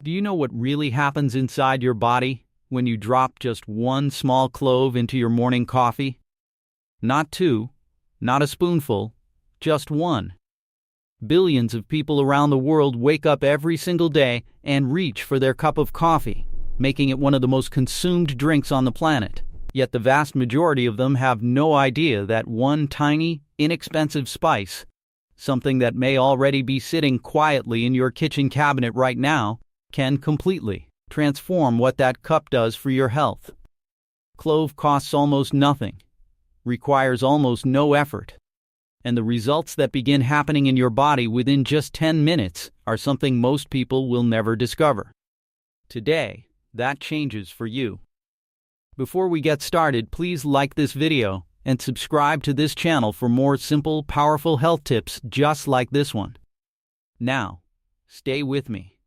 Do you know what really happens inside your body when you drop just one small clove into your morning coffee? Not two, not a spoonful, just one. Billions of people around the world wake up every single day and reach for their cup of coffee, making it one of the most consumed drinks on the planet. Yet the vast majority of them have no idea that one tiny, inexpensive spice, something that may already be sitting quietly in your kitchen cabinet right now, can completely transform what that cup does for your health. Clove costs almost nothing, requires almost no effort, and the results that begin happening in your body within just 10 minutes are something most people will never discover. Today, that changes for you. Before we get started, please like this video and subscribe to this channel for more simple, powerful health tips just like this one. Now, stay with me,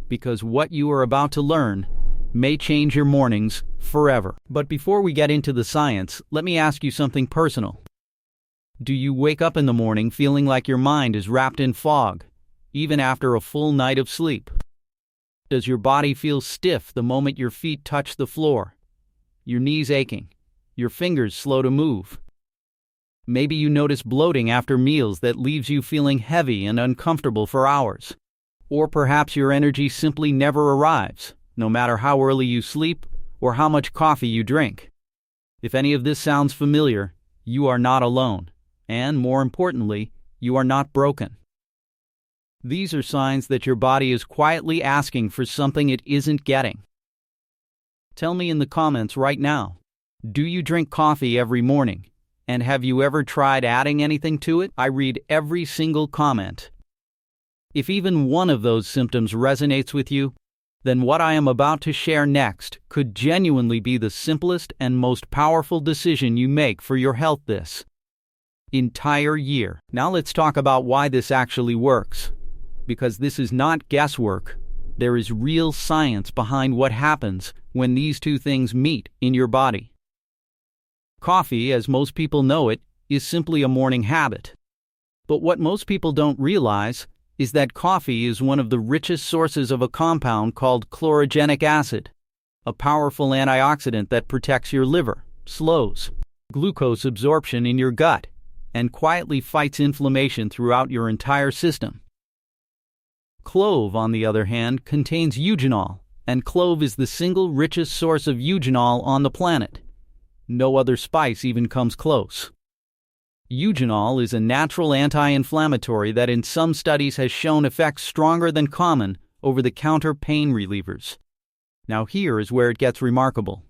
because what you are about to learn may change your mornings forever. But before we get into the science, let me ask you something personal. Do you wake up in the morning feeling like your mind is wrapped in fog, even after a full night of sleep? Does your body feel stiff the moment your feet touch the floor? Your knees aching, your fingers slow to move? Maybe you notice bloating after meals that leaves you feeling heavy and uncomfortable for hours. Or perhaps your energy simply never arrives, no matter how early you sleep or how much coffee you drink. If any of this sounds familiar, you are not alone, and more importantly, you are not broken. These are signs that your body is quietly asking for something it isn't getting. Tell me in the comments right now, do you drink coffee every morning? And have you ever tried adding anything to it? I read every single comment. If even one of those symptoms resonates with you, then what I am about to share next could genuinely be the simplest and most powerful decision you make for your health this entire year. Now let's talk about why this actually works. Because this is not guesswork. There is real science behind what happens when these two things meet in your body. Coffee, as most people know it, is simply a morning habit. But what most people don't realize is that coffee is one of the richest sources of a compound called chlorogenic acid, a powerful antioxidant that protects your liver, slows glucose absorption in your gut, and quietly fights inflammation throughout your entire system. Clove, on the other hand, contains eugenol, and clove is the single richest source of eugenol on the planet. No other spice even comes close. Eugenol is a natural anti-inflammatory that in some studies has shown effects stronger than common over-the-counter pain relievers. Now here is where it gets remarkable.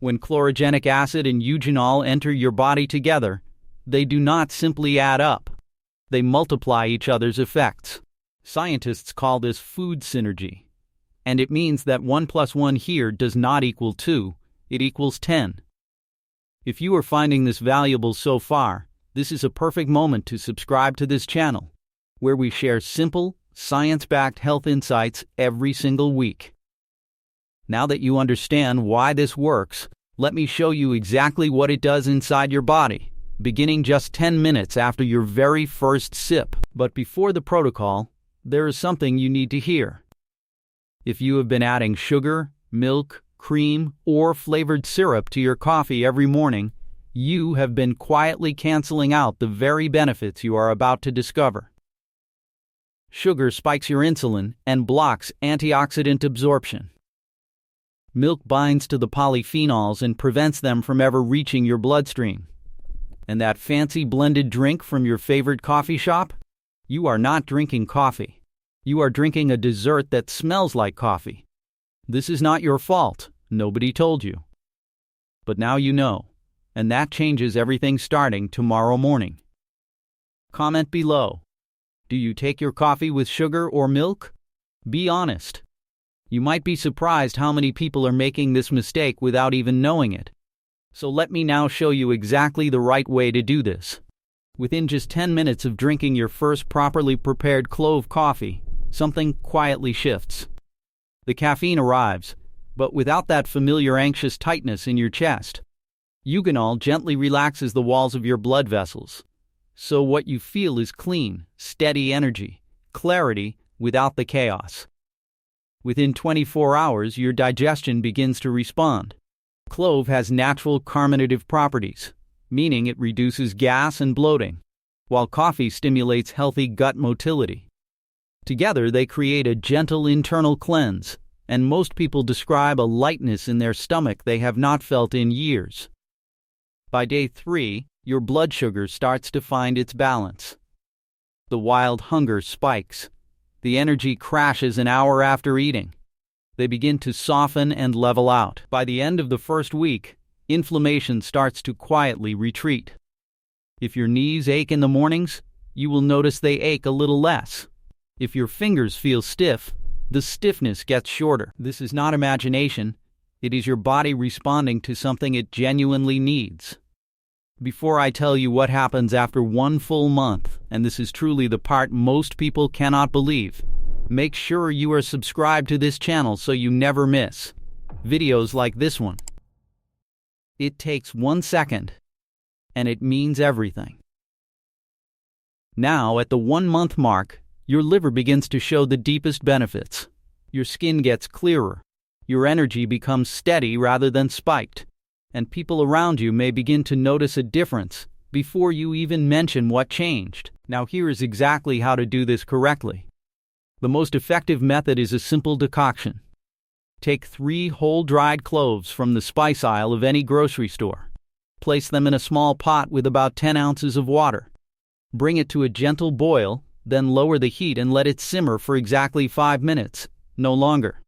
When chlorogenic acid and eugenol enter your body together, they do not simply add up. They multiply each other's effects. Scientists call this food synergy. And it means that 1 + 1 here does not equal 2, it equals 10. If you are finding this valuable so far, this is a perfect moment to subscribe to this channel, where we share simple, science-backed health insights every single week. Now that you understand why this works, let me show you exactly what it does inside your body, beginning just 10 minutes after your very first sip. But before the protocol, there is something you need to hear. If you have been adding sugar, milk, cream, or flavored syrup to your coffee every morning, you have been quietly canceling out the very benefits you are about to discover. Sugar spikes your insulin and blocks antioxidant absorption. Milk binds to the polyphenols and prevents them from ever reaching your bloodstream. And that fancy blended drink from your favorite coffee shop? You are not drinking coffee. You are drinking a dessert that smells like coffee. This is not your fault. Nobody told you. But now you know. And that changes everything starting tomorrow morning. Comment below. Do you take your coffee with sugar or milk? Be honest. You might be surprised how many people are making this mistake without even knowing it. So let me now show you exactly the right way to do this. Within just 10 minutes of drinking your first properly prepared clove coffee, something quietly shifts. The caffeine arrives, but without that familiar anxious tightness in your chest. Eugenol gently relaxes the walls of your blood vessels, so what you feel is clean, steady energy, clarity without the chaos. Within 24 hours, your digestion begins to respond. Clove has natural carminative properties, meaning it reduces gas and bloating, while coffee stimulates healthy gut motility. Together, they create a gentle internal cleanse, and most people describe a lightness in their stomach they have not felt in years. By day 3, your blood sugar starts to find its balance. The wild hunger spikes. The energy crashes an hour after eating. They begin to soften and level out. By the end of the first week, inflammation starts to quietly retreat. If your knees ache in the mornings, you will notice they ache a little less. If your fingers feel stiff, the stiffness gets shorter. This is not imagination. It is your body responding to something it genuinely needs. Before I tell you what happens after 1 full month, and this is truly the part most people cannot believe, make sure you are subscribed to this channel so you never miss videos like this one. It takes 1 second, and it means everything. Now, at the 1-month mark, your liver begins to show the deepest benefits. Your skin gets clearer. Your energy becomes steady rather than spiked. And people around you may begin to notice a difference before you even mention what changed. Now, here is exactly how to do this correctly. The most effective method is a simple decoction. Take 3 whole dried cloves from the spice aisle of any grocery store. Place them in a small pot with about 10 ounces of water. Bring it to a gentle boil, then lower the heat and let it simmer for exactly 5 minutes, no longer.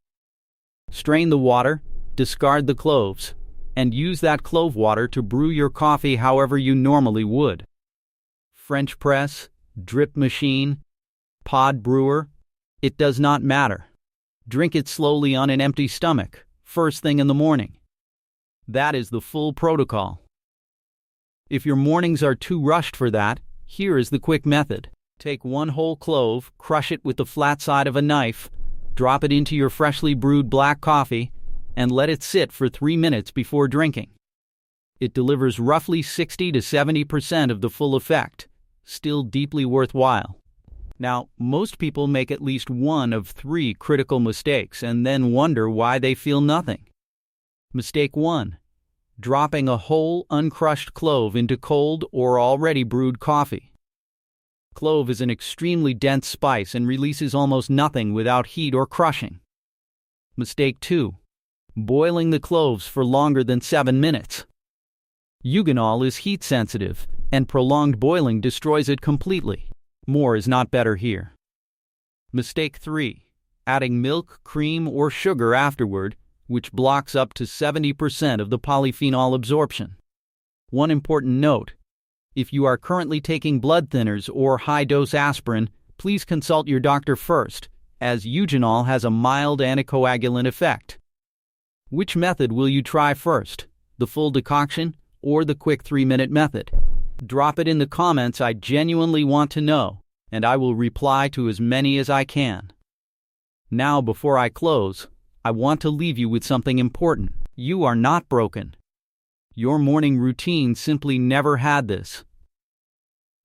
Strain the water, discard the cloves, and use that clove water to brew your coffee however you normally would. French press, drip machine, pod brewer, it does not matter. Drink it slowly on an empty stomach, first thing in the morning. That is the full protocol. If your mornings are too rushed for that, here is the quick method. Take 1 whole clove, crush it with the flat side of a knife, drop it into your freshly brewed black coffee, and let it sit for 3 minutes before drinking. It delivers roughly 60 to 70% of the full effect, still deeply worthwhile. Now, most people make at least one of 3 critical mistakes and then wonder why they feel nothing. Mistake 1: dropping a whole uncrushed clove into cold or already brewed coffee. Clove is an extremely dense spice and releases almost nothing without heat or crushing. Mistake 2: boiling the cloves for longer than 7 minutes. Eugenol is heat sensitive, and prolonged boiling destroys it completely. More is not better here. Mistake 3: adding milk, cream, or sugar afterward, which blocks up to 70% of the polyphenol absorption. One important note: if you are currently taking blood thinners or high-dose aspirin, please consult your doctor first, as eugenol has a mild anticoagulant effect. Which method will you try first, the full decoction or the quick 3-minute method? Drop it in the comments. I genuinely want to know, and I will reply to as many as I can. Now, before I close, I want to leave you with something important. You are not broken. Your morning routine simply never had this.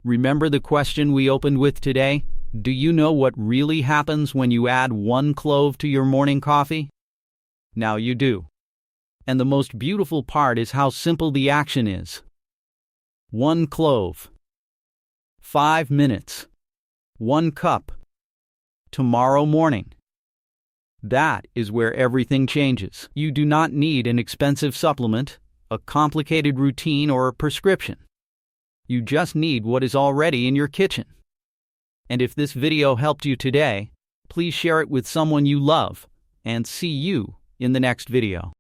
Remember the question we opened with today? Do you know what really happens when you add 1 clove to your morning coffee? Now you do. And the most beautiful part is how simple the action is. 1 clove. 5 minutes. 1 cup. Tomorrow morning. That is where everything changes. You do not need an expensive supplement, a complicated routine, or a prescription. You just need what is already in your kitchen. And if this video helped you today, please share it with someone you love, and see you in the next video.